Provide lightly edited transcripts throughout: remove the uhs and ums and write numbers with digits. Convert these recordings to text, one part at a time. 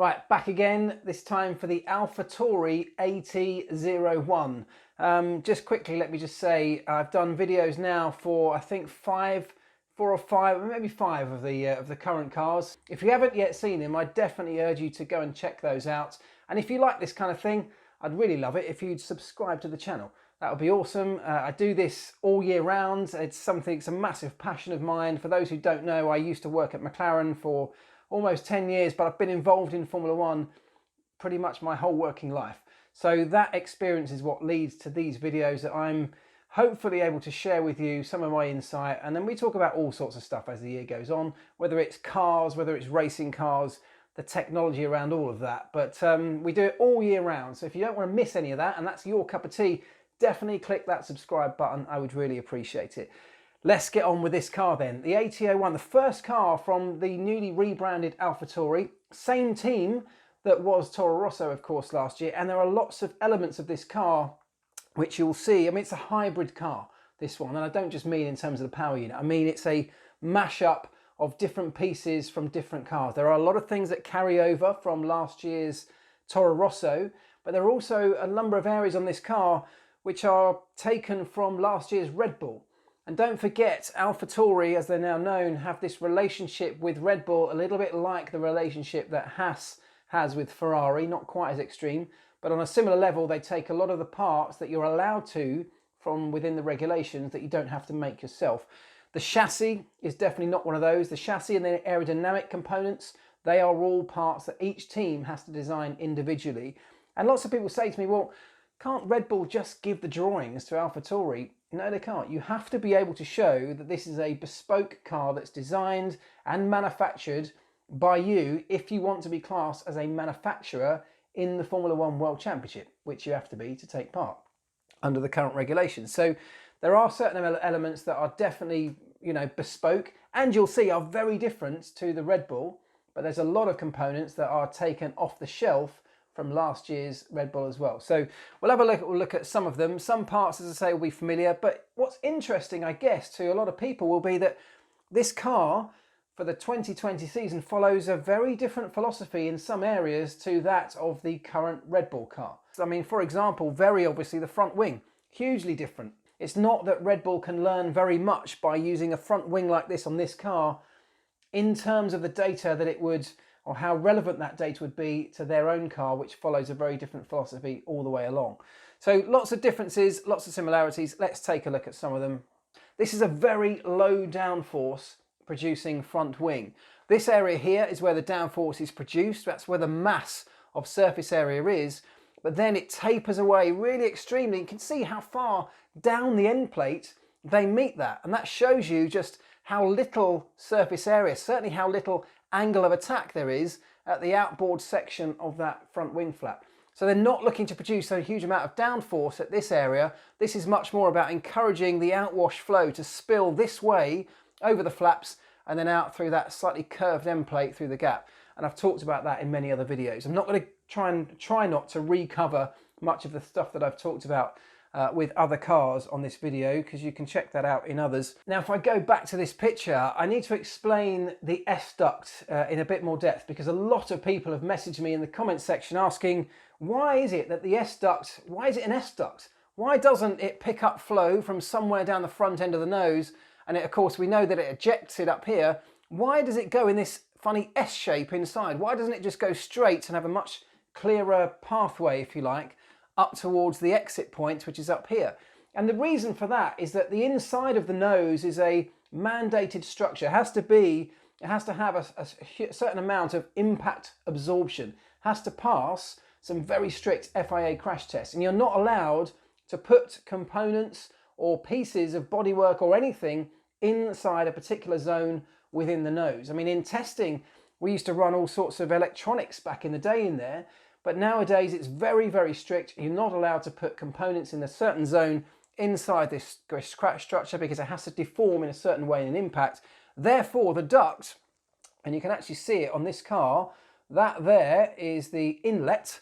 Right, back again, this time for the Alpha Tauri AT01. Just quickly, let me just say, I've done videos now for, I think, four or five, maybe five of the current cars. If you haven't yet seen them, I definitely urge you to go and check those out. And if you like this kind of thing, I'd really love it if you'd subscribe to the channel. That would be awesome. I do this all year round. It's a massive passion of mine. For those who don't know, I used to work at McLaren for almost 10 years, but I've been involved in Formula One pretty much my whole working life. So that experience is what leads to these videos that I'm hopefully able to share with you some of my insight. And then we talk about all sorts of stuff as the year goes on, whether it's cars, whether it's racing cars, the technology around all of that. But we do it all year round. So if you don't want to miss any of that, and that's your cup of tea, definitely click that subscribe button. I would really appreciate it. Let's get on with this car then. The AT01, the first car from the newly rebranded Alpha Tauri. Same team that was Toro Rosso, of course, last year. And there are lots of elements of this car which you'll see. I mean, it's a hybrid car, this one. And I don't just mean in terms of the power unit. I mean, it's a mashup of different pieces from different cars. There are a lot of things that carry over from last year's Toro Rosso, but there are also a number of areas on this car which are taken from last year's Red Bull. And don't forget, Alpha Tauri, as they're now known, have this relationship with Red Bull, a little bit like the relationship that Haas has with Ferrari, not quite as extreme, but on a similar level. They take a lot of the parts that you're allowed to from within the regulations that you don't have to make yourself. The chassis is definitely not one of those. The chassis and the aerodynamic components, they are all parts that each team has to design individually. And lots of people say to me, well, can't Red Bull just give the drawings to Alpha Tauri? No, they can't. You have to be able to show that this is a bespoke car that's designed and manufactured by you if you want to be classed as a manufacturer in the Formula One World Championship, which you have to be to take part under the current regulations. So there are certain elements that are definitely, bespoke, and you'll see are very different to the Red Bull, but there's a lot of components that are taken off the shelf from last year's Red Bull as well. So we'll have a look at some of them. Some parts, as I say, will be familiar, but what's interesting, I guess, to a lot of people will be that this car for the 2020 season follows a very different philosophy in some areas to that of the current Red Bull car. I mean, for example, very obviously the front wing, hugely different. It's not that Red Bull can learn very much by using a front wing like this on this car in terms of the data that it would, or how relevant that data would be to their own car, which follows a very different philosophy all the way along. So lots of differences, lots of similarities. Let's take a look at some of them. This is a very low downforce producing front wing. This area here is where the downforce is produced. That's where the mass of surface area is. But then it tapers away really extremely. You can see how far down the end plate they meet that. And that shows you just how little surface area, certainly how little angle of attack there is at the outboard section of that front wing flap. So they're not looking to produce a huge amount of downforce at this area. This is much more about encouraging the outwash flow to spill this way over the flaps and then out through that slightly curved end plate through the gap. And I've talked about that in many other videos. I'm not going to try not to recover much of the stuff that I've talked about with other cars on this video, because you can check that out in others. Now, if I go back to this picture, I need to explain the S-duct in a bit more depth, because a lot of people have messaged me in the comments section asking, why is it that the S-duct, why is it an S-duct? Why doesn't it pick up flow from somewhere down the front end of the nose? And of course, we know that it ejects it up here. Why does it go in this funny S shape inside? Why doesn't it just go straight and have a much clearer pathway, if you like, up towards the exit point, which is up here? And the reason for that is that the inside of the nose is a mandated structure. It has to have a certain amount of impact absorption. It has to pass some very strict FIA crash tests, and you're not allowed to put components or pieces of bodywork or anything inside a particular zone within the nose. I mean, in testing, we used to run all sorts of electronics back in the day in there, but nowadays it's very, very strict. You're not allowed to put components in a certain zone inside this crash structure, because it has to deform in a certain way in an impact. Therefore, the duct, and you can actually see it on this car, that there is the inlet.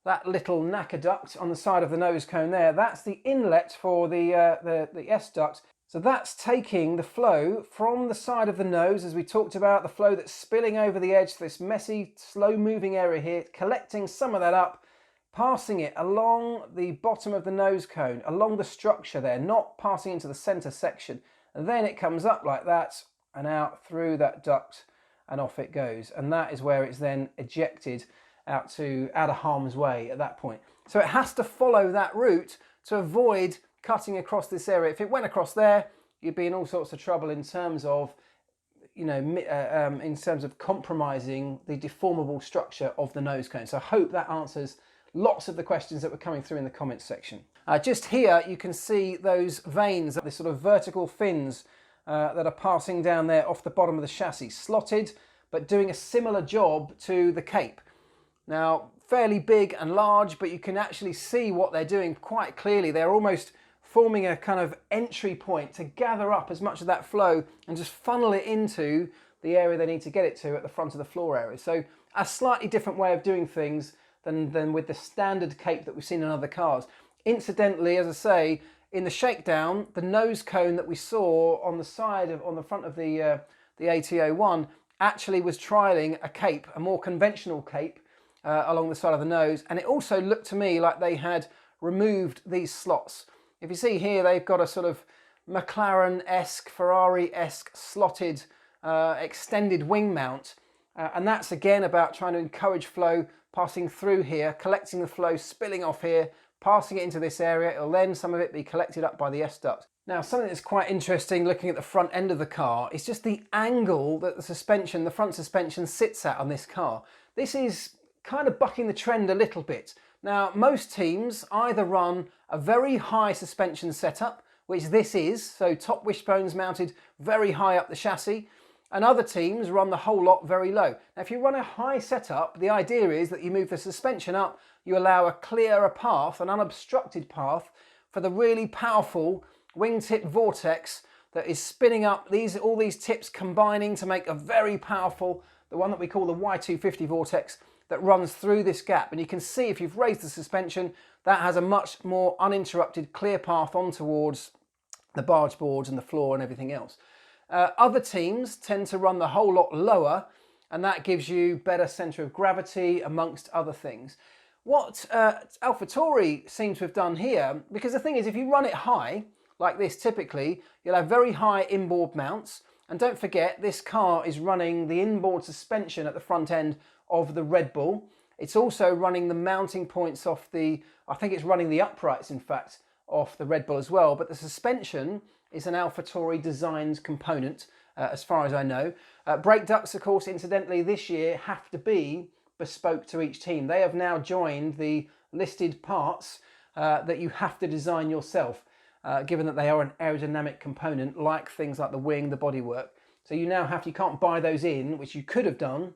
That little knacker duct on the side of the nose cone there, that's the inlet for the S-duct. So that's taking the flow from the side of the nose, as we talked about, the flow that's spilling over the edge, this messy, slow moving area here, collecting some of that up, passing it along the bottom of the nose cone, along the structure there, not passing into the center section. And then it comes up like that and out through that duct and off it goes. And that is where it's then ejected out of harm's way at that point. So it has to follow that route to avoid cutting across this area. If it went across there, you'd be in all sorts of trouble in terms of, you know, in terms of compromising the deformable structure of the nose cone. So I hope that answers lots of the questions that were coming through in the comments section. Just here you can see those vanes, the sort of vertical fins that are passing down there off the bottom of the chassis, slotted but doing a similar job to the cape. Now, fairly big and large, but you can actually see what they're doing quite clearly. They're almost forming a kind of entry point to gather up as much of that flow and just funnel it into the area they need to get it to at the front of the floor area. So a slightly different way of doing things than with the standard cape that we've seen in other cars. Incidentally, as I say, in the shakedown, the nose cone that we saw on the side on the front of the AT01 actually was trialling a cape, a more conventional cape along the side of the nose, and it also looked to me like they had removed these slots. If you see here, they've got a sort of McLaren-esque, Ferrari-esque slotted extended wing mount, and that's again about trying to encourage flow passing through here, collecting the flow, spilling off here, passing it into this area. It'll then, some of it, be collected up by the S-duct. Now, something that's quite interesting looking at the front end of the car is just the angle that the front suspension sits at on this car. This is kind of bucking the trend a little bit. Now, most teams either run a very high suspension setup, which this is, so top wishbones mounted very high up the chassis, and other teams run the whole lot very low. Now, if you run a high setup, the idea is that you move the suspension up, you allow a clearer path, an unobstructed path, for the really powerful wingtip vortex that is spinning up all these tips combining to make a very powerful, the one that we call the Y250 vortex, that runs through this gap. And you can see if you've raised the suspension, that has a much more uninterrupted, clear path on towards the barge boards and the floor and everything else. Other teams tend to run the whole lot lower, and that gives you better centre of gravity, amongst other things. What Alpha Tauri seems to have done here, because the thing is, if you run it high, like this typically, you'll have very high inboard mounts. And don't forget, this car is running the inboard suspension at the front end of the Red Bull. It's also running the mounting points off I think it's running the uprights, in fact, off the Red Bull as well. But the suspension is an Alpha Tauri designed component, as far as I know. Brake ducts, of course, incidentally, this year have to be bespoke to each team. They have now joined the listed parts that you have to design yourself, given that they are an aerodynamic component, like things like the wing, the bodywork. So you can't buy those in, which you could have done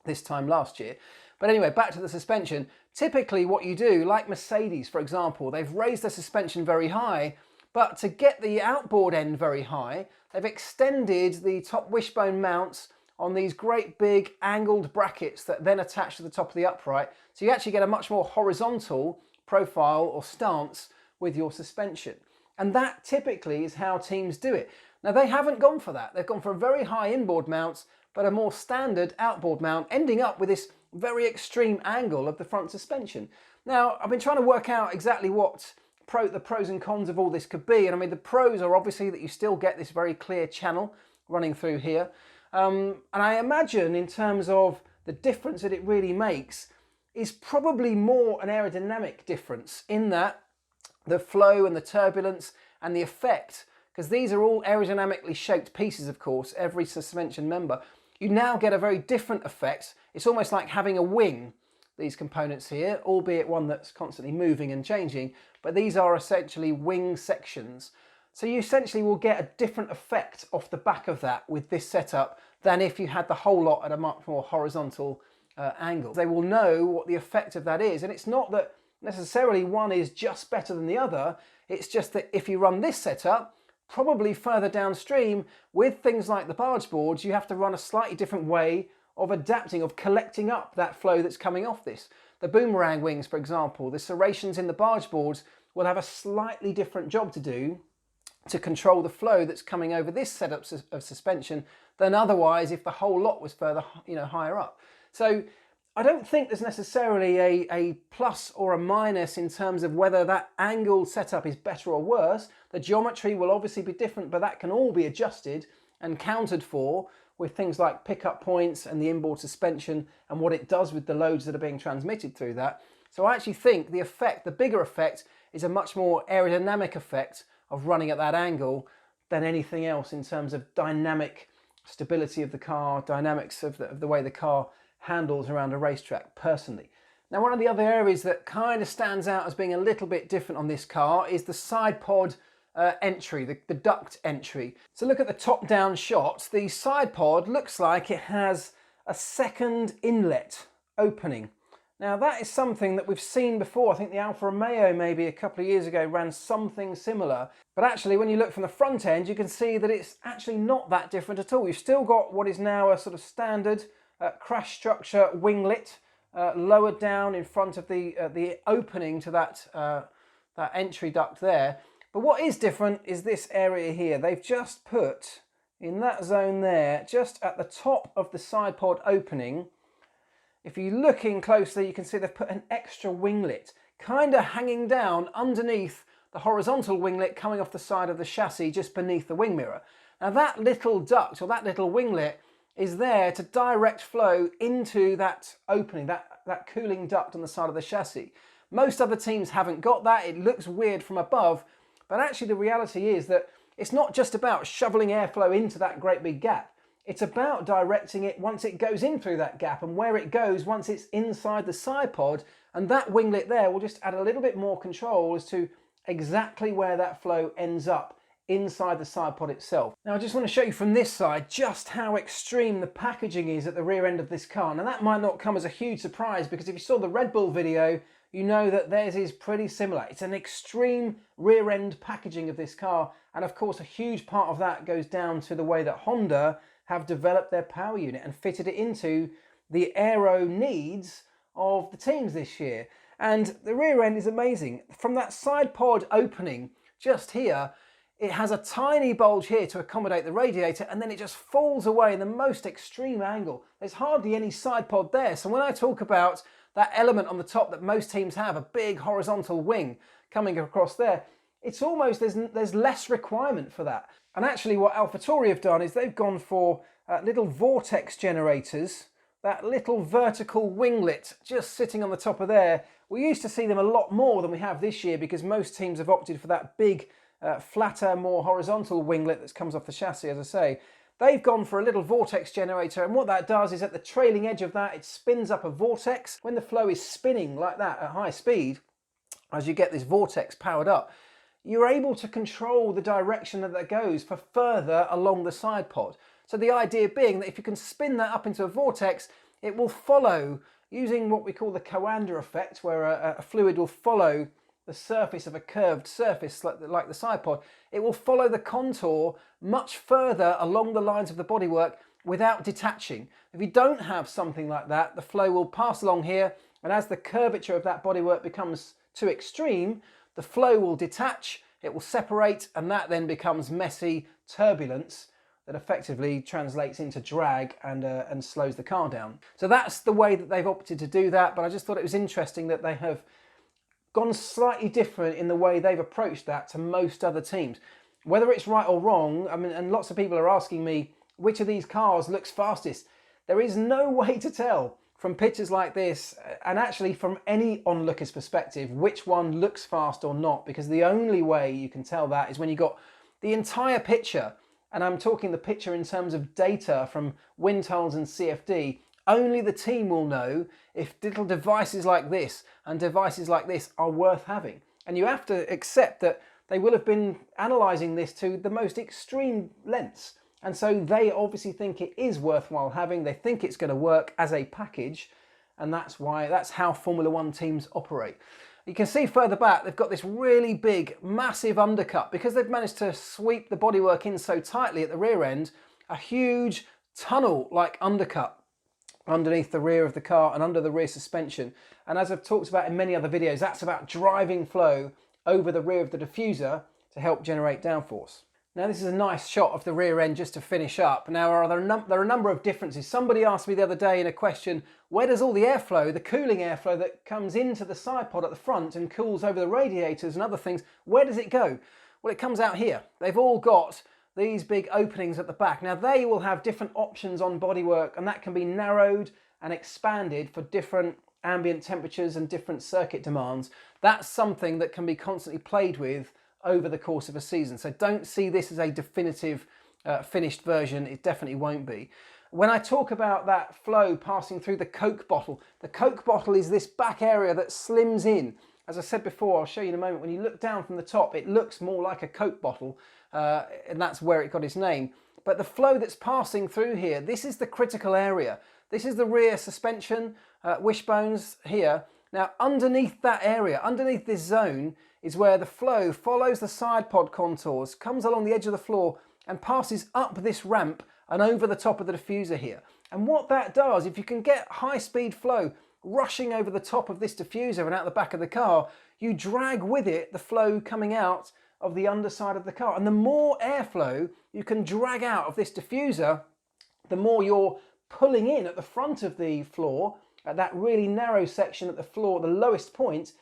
this time last year. But anyway, back to the suspension. Typically what you do, like Mercedes, for example, they've raised the suspension very high, but to get the outboard end very high, they've extended the top wishbone mounts on these great big angled brackets that then attach to the top of the upright. So you actually get a much more horizontal profile or stance with your suspension. And that typically is how teams do it. Now, they haven't gone for that. They've gone for a very high inboard mounts, but a more standard outboard mount, ending up with this very extreme angle of the front suspension. Now, I've been trying to work out exactly what the pros and cons of all this could be. And I mean, the pros are obviously that you still get this very clear channel running through here. And I imagine in terms of the difference that it really makes is probably more an aerodynamic difference, in that the flow and the turbulence and the effect, because these are all aerodynamically shaped pieces, of course, every suspension member, you now get a very different effect. It's almost like having a wing, these components here, albeit one that's constantly moving and changing, but these are essentially wing sections. So you essentially will get a different effect off the back of that with this setup than if you had the whole lot at a much more horizontal angle. They will know what the effect of that is, and it's not that necessarily one is just better than the other. It's just that if you run this setup, probably further downstream with things like the barge boards, you have to run a slightly different way of adapting, of collecting up that flow that's coming off this. The boomerang wings, for example, the serrations in the barge boards will have a slightly different job to do to control the flow that's coming over this setup of suspension than otherwise if the whole lot was further, higher up. So I don't think there's necessarily a plus or a minus in terms of whether that angled setup is better or worse. The geometry will obviously be different, but that can all be adjusted and counted for with things like pickup points and the inboard suspension and what it does with the loads that are being transmitted through that. So I actually think the effect, the bigger effect, is a much more aerodynamic effect of running at that angle than anything else in terms of dynamic stability of the car, dynamics of the way the car handles around a racetrack, personally. Now, one of the other areas that kind of stands out as being a little bit different on this car is the side pod entry, the duct entry. So look at the top-down shot. The side pod looks like it has a second inlet opening. Now, that is something that we've seen before. I think the Alfa Romeo maybe a couple of years ago ran something similar. But actually, when you look from the front end, you can see that it's actually not that different at all. You've still got what is now a sort of standard crash structure winglet lowered down in front of the opening to that entry duct there. But what is different is this area here. They've just put in that zone there, just at the top of the side pod opening. If you look in closely, you can see they've put an extra winglet kind of hanging down underneath the horizontal winglet coming off the side of the chassis just beneath the wing mirror. Now that little duct or that little winglet is there to direct flow into that opening, that cooling duct on the side of the chassis. Most other teams haven't got that. It looks weird from above, but actually the reality is that it's not just about shoveling airflow into that great big gap. It's about directing it once it goes in through that gap and where it goes once it's inside the side pod, and that winglet there will just add a little bit more control as to exactly where that flow ends up inside the side pod itself. Now I just want to show you from this side just how extreme the packaging is at the rear end of this car. Now that might not come as a huge surprise, because if you saw the Red Bull video, you know that theirs is pretty similar. It's an extreme rear end packaging of this car, and of course a huge part of that goes down to the way that Honda have developed their power unit and fitted it into the aero needs of the teams this year. And the rear end is amazing. From that side pod opening just here, it has a tiny bulge here to accommodate the radiator, and then it just falls away in the most extreme angle. There's hardly any side pod there. So when I talk about that element on the top that most teams have, a big horizontal wing coming across there, it's almost, there's less requirement for that. And actually what Alpha Tauri have done is they've gone for little vortex generators, that little vertical winglet just sitting on the top of there. We used to see them a lot more than we have this year, because most teams have opted for that big, flatter, more horizontal winglet that comes off the chassis, as I say. They've gone for a little vortex generator, and what that does is at the trailing edge of that, it spins up a vortex. When the flow is spinning like that at high speed, as you get this vortex powered up, you're able to control the direction that goes for further along the side pod. So the idea being that if you can spin that up into a vortex, it will follow, using what we call the Coanda effect, where a fluid will follow the surface of a curved surface like the side pod. It will follow the contour much further along the lines of the bodywork without detaching. If you don't have something like that, the flow will pass along here, and as the curvature of that bodywork becomes too extreme, the flow will detach, it will separate, and that then becomes messy turbulence that effectively translates into drag and slows the car down. So that's the way that they've opted to do that, but I just thought it was interesting that they have gone slightly different in the way they've approached that to most other teams. Whether it's right or wrong, I mean, and lots of people are asking me, which of these cars looks fastest? There is no way to tell from pictures like this, and actually from any onlooker's perspective, which one looks fast or not, because the only way you can tell that is when you got the entire picture, and I'm talking the picture in terms of data from wind tunnels and CFD. Only the team will know if little devices like this and devices like this are worth having. And you have to accept that they will have been analysing this to the most extreme lengths. And so they obviously think it is worthwhile having. They think it's going to work as a package. And that's how Formula One teams operate. You can see further back, they've got this really big, massive undercut. Because they've managed to sweep the bodywork in so tightly at the rear end, a huge tunnel-like undercut underneath the rear of the car and under the rear suspension. And as I've talked about in many other videos, that's about driving flow over the rear of the diffuser to help generate downforce. Now this is a nice shot of the rear end just to finish up. Now there are a number of differences. Somebody asked me the other day in a question, where does all the airflow, the cooling airflow that comes into the side pod at the front and cools over the radiators and other things, where does it go? Well, it comes out here. They've all got these big openings at the back. Now they will have different options on bodywork, and that can be narrowed and expanded for different ambient temperatures and different circuit demands. That's something that can be constantly played with over the course of a season. So don't see this as a definitive finished version. It definitely won't be. When I talk about that flow passing through the Coke bottle is this back area that slims in. As I said before, I'll show you in a moment, when you look down from the top, it looks more like a Coke bottle, and that's where it got its name. But the flow that's passing through here, this is the critical area. This is the rear suspension, wishbones here. Now underneath that area, underneath this zone, is where the flow follows the side pod contours, comes along the edge of the floor and passes up this ramp and over the top of the diffuser here. And what that does, if you can get high speed flow rushing over the top of this diffuser and out the back of the car, you drag with it the flow coming out of the underside of the car. And the more airflow you can drag out of this diffuser, the more you're pulling in at the front of the floor, at that really narrow section at the floor, the lowest point.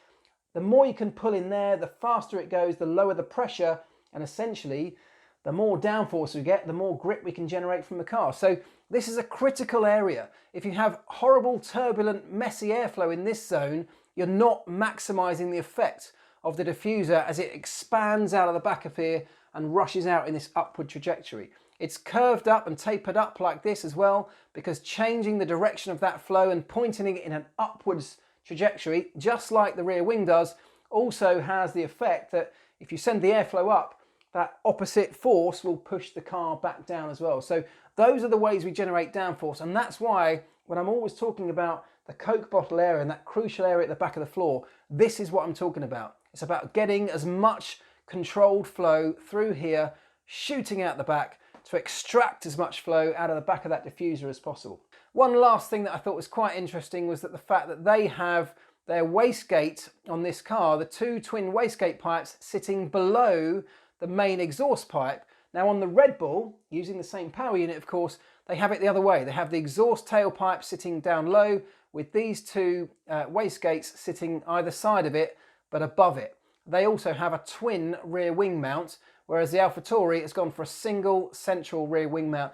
The more you can pull in there, the faster it goes, the lower the pressure, and essentially the more downforce we get, the more grip we can generate from the car. So this is a critical area. If you have horrible, turbulent, messy airflow in this zone, you're not maximizing the effect of the diffuser as it expands out of the back of here and rushes out in this upward trajectory. It's curved up and tapered up like this as well, because changing the direction of that flow and pointing it in an upwards trajectory, just like the rear wing does, also has the effect that if you send the airflow up, that opposite force will push the car back down as well. So those are the ways we generate downforce, and that's why when I'm always talking about the Coke bottle area and that crucial area at the back of the floor, this is what I'm talking about. It's about getting as much controlled flow through here, shooting out the back to extract as much flow out of the back of that diffuser as possible. One last thing that I thought was quite interesting was that the fact that they have their wastegate on this car, the two twin wastegate pipes sitting below the main exhaust pipe. Now on the Red Bull, using the same power unit of course, they have it the other way. They have the exhaust tailpipe sitting down low with these two wastegates sitting either side of it but above it. They also have a twin rear wing mount, whereas the Alpha Tauri has gone for a single central rear wing mount.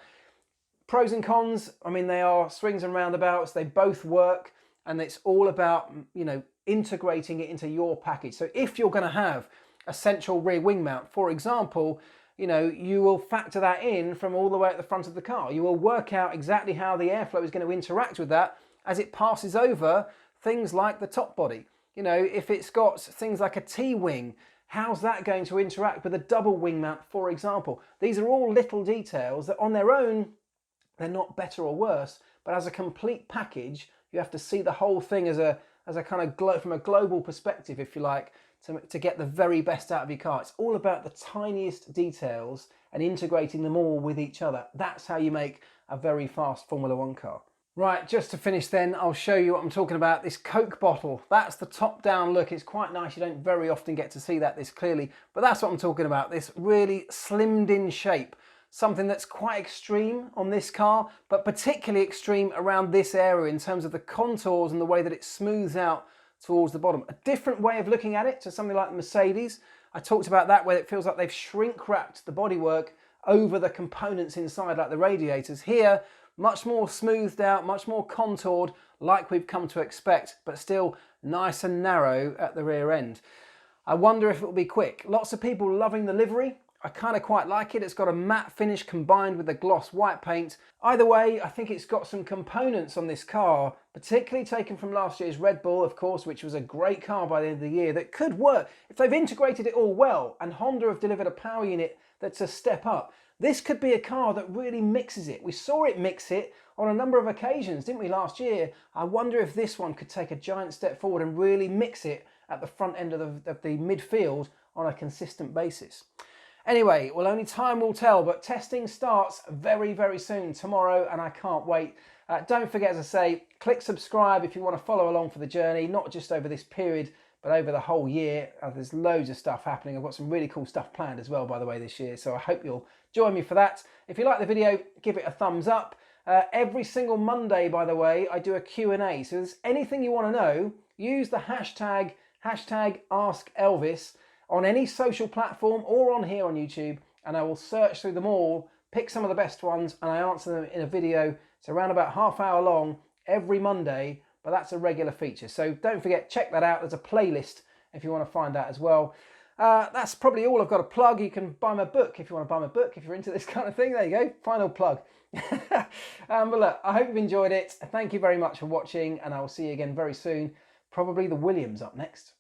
Pros and cons, I mean, they are swings and roundabouts. They both work, and it's all about, you know, integrating it into your package. So if you're going to have a central rear wing mount, for example, you know, you will factor that in from all the way at the front of the car. You will work out exactly how the airflow is going to interact with that as it passes over things like the top body. You know, if it's got things like a T-wing, how's that going to interact with a double wing mount, for example? These are all little details that on their own, they're not better or worse, but as a complete package, you have to see the whole thing as a kind of from a global perspective, if you like, to get the very best out of your car. It's all about the tiniest details and integrating them all with each other. That's how you make a very fast Formula One car. Right, just to finish then, I'll show you what I'm talking about. This Coke bottle, that's the top-down look. It's quite nice. You don't very often get to see that this clearly, but that's what I'm talking about. This really slimmed-in shape. Something that's quite extreme on this car, but particularly extreme around this area in terms of the contours and the way that it smooths out towards the bottom. A different way of looking at it to something like the Mercedes. I talked about that, where it feels like they've shrink-wrapped the bodywork over the components inside, like the radiators. Here, much more smoothed out, much more contoured, like we've come to expect, but still nice and narrow at the rear end. I wonder if it will be quick. Lots of people loving the livery. I kind of quite like it. It's got a matte finish combined with the gloss white paint. Either way, I think it's got some components on this car, particularly taken from last year's Red Bull, of course, which was a great car by the end of the year, that could work if they've integrated it all well, and Honda have delivered a power unit that's a step up. This could be a car that really mixes it. We saw it mix it on a number of occasions, didn't we, last year? I wonder if this one could take a giant step forward and really mix it at the front end of the midfield on a consistent basis. Anyway, well, only time will tell, but testing starts very, very soon, tomorrow, and I can't wait. Don't forget, as I say, click subscribe if you want to follow along for the journey, not just over this period, but over the whole year. There's loads of stuff happening. I've got some really cool stuff planned as well, by the way, this year. So I hope you'll join me for that. If you like the video, give it a thumbs up. Every single Monday, by the way, I do a Q&A. So if there's anything you want to know, use the hashtag #AskElvis on any social platform or on here on YouTube, and I will search through them all, pick some of the best ones, and I answer them in a video. It's around about half-hour long every Monday, but that's a regular feature. So don't forget, check that out. There's a playlist if you want to find that as well. That's probably all I've got to plug. You can buy my book if you want to buy my book, if you're into this kind of thing. There you go, final plug. But look, I hope you've enjoyed it. Thank you very much for watching, and I will see you again very soon. Probably the Williams up next.